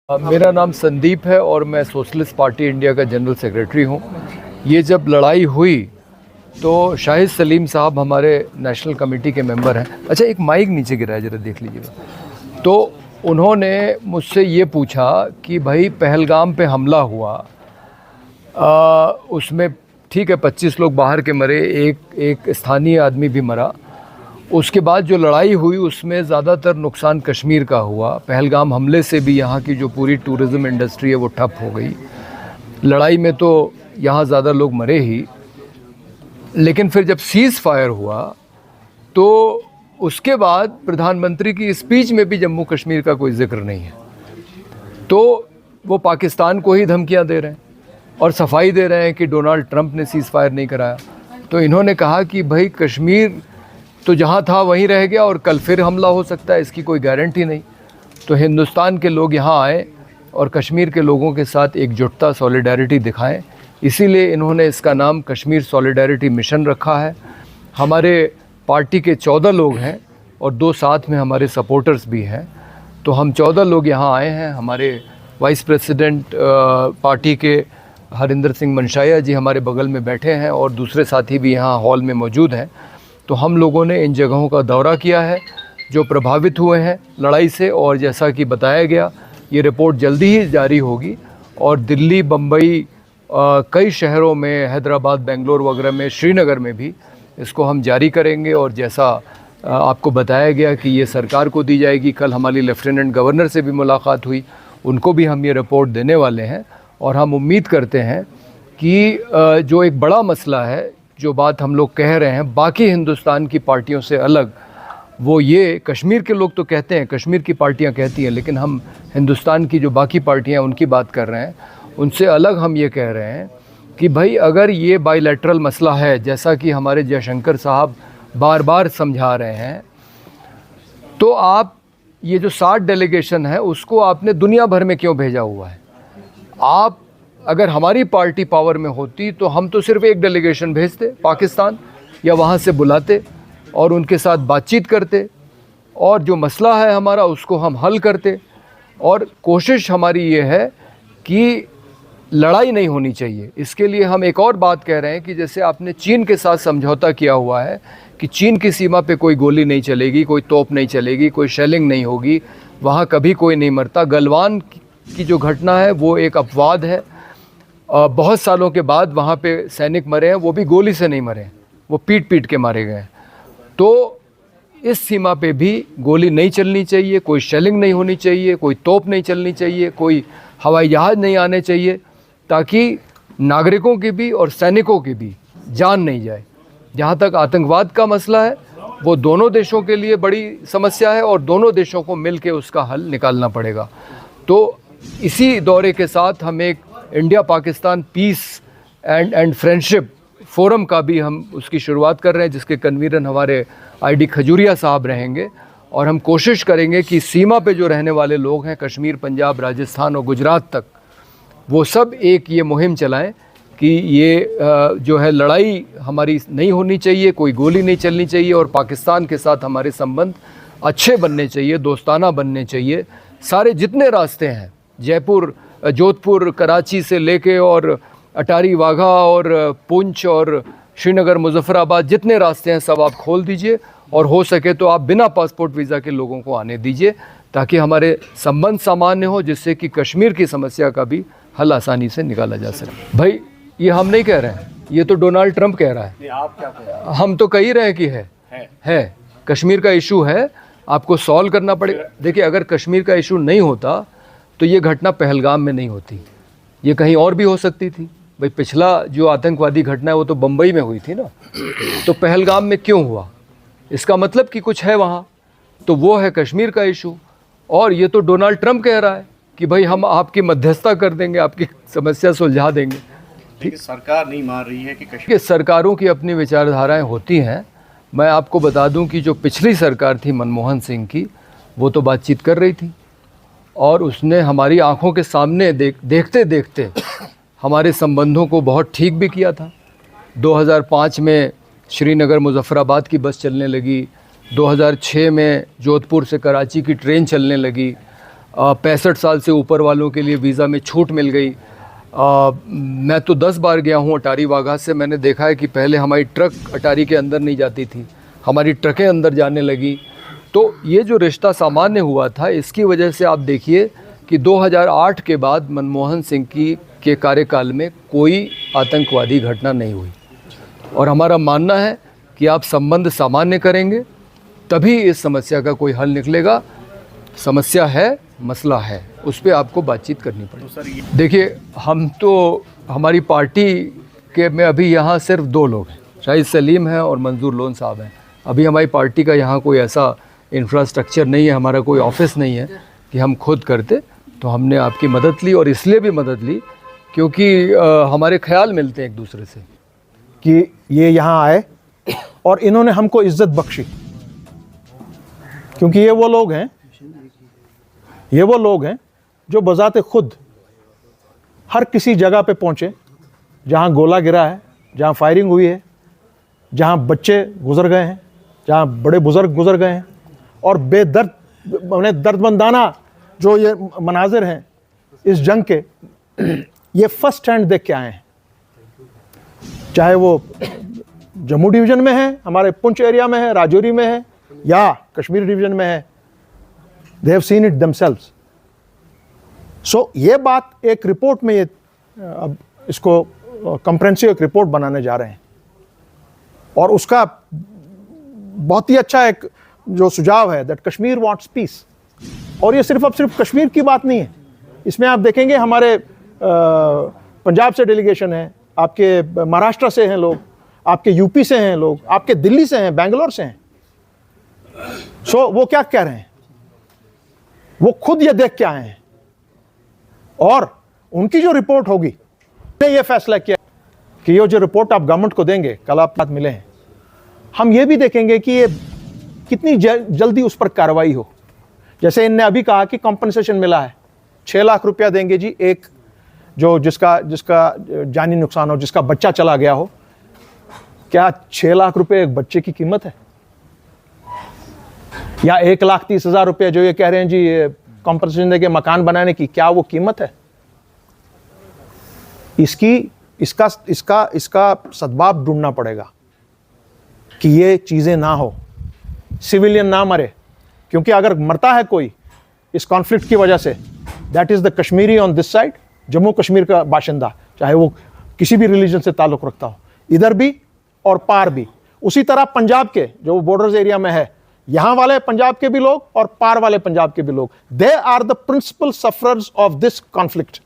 मेरा नाम संदीप है और मैं सोशलिस्ट पार्टी इंडिया का जनरल सेक्रेटरी हूँ। ये जब लड़ाई हुई तो शाहिद सलीम साहब हमारे नेशनल कमेटी के मेंबर हैं। अच्छा, एक माइक नीचे गिरा है, ज़रा देख लीजिएगा। तो उन्होंने मुझसे ये पूछा कि भाई पहलगाम पे हमला हुआ, उसमें ठीक है 25 लोग बाहर के मरे, एक स्थानीय आदमी भी मरा। उसके बाद जो लड़ाई हुई उसमें ज़्यादातर नुकसान कश्मीर का हुआ। पहलगाम हमले से भी यहाँ की जो पूरी टूरिज़्म इंडस्ट्री है वो ठप हो गई। लड़ाई में तो यहाँ ज़्यादा लोग मरे ही, लेकिन फिर जब सीज़ फायर हुआ तो उसके बाद प्रधानमंत्री की स्पीच में भी जम्मू कश्मीर का कोई जिक्र नहीं है। तो वो पाकिस्तान को ही धमकियाँ दे रहे हैं और सफाई दे रहे हैं कि डोनाल्ड ट्रंप ने सीज़ फायर नहीं कराया। तो इन्होंने कहा कि भाई कश्मीर तो जहाँ था वहीं रह गया और कल फिर हमला हो सकता है, इसकी कोई गारंटी नहीं। तो हिंदुस्तान के लोग यहाँ आए और कश्मीर के लोगों के साथ एकजुटता, सॉलिडारिटी दिखाएं। इसीलिए इन्होंने इसका नाम कश्मीर सॉलिडारिटी मिशन रखा है। हमारे पार्टी के 14 लोग हैं और 2 साथ में हमारे सपोर्टर्स भी हैं। तो हम 14 लोग यहाँ आए हैं। हमारे वाइस प्रेसिडेंट पार्टी के हरिंदर सिंह मनशाया जी हमारे बगल में बैठे हैं और दूसरे साथी भी यहाँ हॉल में मौजूद हैं। तो हम लोगों ने इन जगहों का दौरा किया है जो प्रभावित हुए हैं लड़ाई से, और जैसा कि बताया गया ये रिपोर्ट जल्दी ही जारी होगी और दिल्ली, बम्बई, कई शहरों में, हैदराबाद, बेंगलोर वगैरह में, श्रीनगर में भी इसको हम जारी करेंगे। और जैसा आपको बताया गया कि ये सरकार को दी जाएगी। कल हमारी लेफ्टिनेंट गवर्नर से भी मुलाकात हुई, उनको भी हम ये रिपोर्ट देने वाले हैं। और हम उम्मीद करते हैं कि जो एक बड़ा मसला है, जो बात हम लोग कह रहे हैं बाकी हिंदुस्तान की पार्टियों से अलग, वो ये कश्मीर के लोग तो कहते हैं, कश्मीर की पार्टियां कहती हैं, लेकिन हम हिंदुस्तान की जो बाकी पार्टियां उनकी बात कर रहे हैं। उनसे अलग हम ये कह रहे हैं कि भाई अगर ये बायलैटरल मसला है, जैसा कि हमारे जयशंकर साहब बार बार समझा रहे हैं, तो आप ये जो 60 डेलीगेशन है उसको आपने दुनिया भर में क्यों भेजा हुआ है? आप अगर हमारी पार्टी पावर में होती तो हम तो सिर्फ एक डेलीगेशन भेजते पाकिस्तान, या वहाँ से बुलाते और उनके साथ बातचीत करते और जो मसला है हमारा उसको हम हल करते। और कोशिश हमारी ये है कि लड़ाई नहीं होनी चाहिए। इसके लिए हम एक और बात कह रहे हैं कि जैसे आपने चीन के साथ समझौता किया हुआ है कि चीन की सीमा पे कोई गोली नहीं चलेगी, कोई तोप नहीं चलेगी, कोई शेलिंग नहीं होगी, वहाँ कभी कोई नहीं मरता। गलवान की जो घटना है वो एक अपवाद है। बहुत सालों के बाद वहाँ पे सैनिक मरे हैं, वो भी गोली से नहीं मरे, वो पीट पीट के मारे गए। तो इस सीमा पे भी गोली नहीं चलनी चाहिए, कोई शेलिंग नहीं होनी चाहिए, कोई तोप नहीं चलनी चाहिए, कोई हवाई जहाज़ नहीं आने चाहिए, ताकि नागरिकों की भी और सैनिकों की भी जान नहीं जाए। जहाँ तक आतंकवाद का मसला है वो दोनों देशों के लिए बड़ी समस्या है और दोनों देशों को मिल के उसका हल निकालना पड़ेगा। तो इसी दौरे के साथ हम एक India Pakistan peace and friendship forum का भी हम उसकी शुरुआत कर रहे हैं, जिसके कन्वीनर हमारे आईडी खजूरिया साहब रहेंगे। और हम कोशिश करेंगे कि सीमा पे जो रहने वाले लोग हैं, कश्मीर, पंजाब, राजस्थान और गुजरात तक, वो सब एक ये मुहिम चलाएं कि ये जो है लड़ाई हमारी नहीं होनी चाहिए, कोई गोली नहीं चलनी चाहिए और पाकिस्तान के साथ हमारे संबंध अच्छे बनने चाहिए, दोस्ताना बनने चाहिए। सारे जितने रास्ते हैं, जयपुर, जोधपुर, कराची से लेके और अटारी, वाघा और पुंछ और श्रीनगर, मुजफ्फराबाद, जितने रास्ते हैं सब आप खोल दीजिए और हो सके तो आप बिना पासपोर्ट वीज़ा के लोगों को आने दीजिए, ताकि हमारे संबंध सामान्य हो, जिससे कि कश्मीर की समस्या का भी हल आसानी से निकाला जा सके। भाई ये हम नहीं कह रहे हैं, ये तो डोनाल्ड ट्रंप कह रहा है। आप क्या कह रहे हैं? हम तो कह ही रहे हैं कि है कश्मीर का इशू है, आपको सॉल्व करना पड़ेगा। देखिए, अगर कश्मीर का इशू नहीं होता तो ये घटना पहलगाम में नहीं होती, ये कहीं और भी हो सकती थी। भाई पिछला जो आतंकवादी घटना है वो तो बम्बई में हुई थी ना, तो पहलगाम में क्यों हुआ? इसका मतलब कि कुछ है वहाँ, तो वो है कश्मीर का इशू। और ये तो डोनाल्ड ट्रंप कह रहा है कि भाई हम आपकी मध्यस्थता कर देंगे, आपकी समस्या सुलझा देंगे। ठीक, सरकार नहीं मान रही है कि कश्मीर, सरकारों की अपनी विचारधाराएं होती हैं। मैं आपको बता दूं कि जो पिछली सरकार थी मनमोहन सिंह की, वो तो बातचीत कर रही थी और उसने हमारी आंखों के सामने देखते देखते हमारे संबंधों को बहुत ठीक भी किया था। 2005 में श्रीनगर मुजफ्फराबाद की बस चलने लगी, 2006 में जोधपुर से कराची की ट्रेन चलने लगी, 65 साल से ऊपर वालों के लिए वीज़ा में छूट मिल गई। मैं तो 10 बार गया हूँ अटारी वाघा से। मैंने देखा है कि पहले हमारी ट्रक अटारी के अंदर नहीं जाती थी, हमारी ट्रकें अंदर जाने लगी। तो ये जो रिश्ता सामान्य हुआ था, इसकी वजह से आप देखिए कि 2008 के बाद मनमोहन सिंह के कार्यकाल में कोई आतंकवादी घटना नहीं हुई। और हमारा मानना है कि आप संबंध सामान्य करेंगे तभी इस समस्या का कोई हल निकलेगा। समस्या है, मसला है, उस पर आपको बातचीत करनी पड़ेगी। देखिए, हम तो हमारी पार्टी के में अभी यहाँ सिर्फ 2 लोग हैं, शाहिद सलीम हैं और मंजूर लोन साहब हैं। अभी हमारी पार्टी का यहाँ कोई ऐसा इंफ्रास्ट्रक्चर नहीं है, हमारा कोई ऑफिस नहीं है कि हम खुद करते। तो हमने आपकी मदद ली, और इसलिए भी मदद ली क्योंकि हमारे ख्याल मिलते हैं एक दूसरे से कि ये यहाँ आए और इन्होंने हमको इज्जत बख्शी, क्योंकि ये वो लोग हैं जो बजाते खुद हर किसी जगह पे पहुँचे जहाँ गोला गिरा है, जहाँ फायरिंग हुई है, जहाँ बच्चे गुजर गए हैं, जहाँ बड़े बुजुर्ग गुजर गए हैं, और बेदर्द दर्दमंदाना जो ये मनाजिर हैं इस जंग के, ये फर्स्ट हैंड देख के आए हैं। चाहे वो जम्मू डिवीज़न में है, हमारे पुंछ एरिया में है, राजौरी में है, या कश्मीर डिवीज़न में है, they have seen it themselves. So ये बात एक रिपोर्ट में, ये अब इसको कंप्रेहेंसिव एक रिपोर्ट बनाने जा रहे हैं, और उसका बहुत ही अच्छा एक जो सुझाव है दैट कश्मीर वांट्स पीस। और ये सिर्फ कश्मीर की बात नहीं है, इसमें आप देखेंगे हमारे पंजाब से डेलीगेशन है, आपके महाराष्ट्र से हैं लोग, आपके यूपी से हैं लोग, आपके दिल्ली से हैं, बेंगलोर से हैं। सो वो क्या कह रहे हैं, वो खुद ये देख के आए हैं, और उनकी जो रिपोर्ट होगी, ने ये फैसला किया कि ये जो रिपोर्ट आप गवर्नमेंट को देंगे, कल आप साथ मिले हैं, हम ये भी देखेंगे कि ये कितनी जल्दी उस पर कार्रवाई हो। जैसे इनने अभी कहा कि कॉम्पनसेशन मिला है, 6 लाख रुपया देंगे जी, एक जो जिसका जानी नुकसान हो, जिसका बच्चा चला गया हो। क्या 6 लाख रुपए एक बच्चे की कीमत है? या 1,30,000 रुपये जो ये कह रहे हैं जी कॉम्पनसेशन देके मकान बनाने की, क्या वो कीमत है? इसका सद्भाव ढूंढना पड़ेगा कि ये चीज़ें ना हो, सिविलियन ना मरे, क्योंकि अगर मरता है कोई इस कॉन्फ्लिक्ट की वजह से, that is the Kashmiri on this side, Jammu Kashmir का बाशिंदा, चाहे वो किसी भी रिलीजन से ताल्लुक़ रखता हो, इधर भी और पार भी। उसी तरह पंजाब के जो बॉर्डर्स एरिया में है, यहाँ वाले पंजाब के भी लोग और पार वाले पंजाब के भी लोग, they are the principal sufferers of this conflict.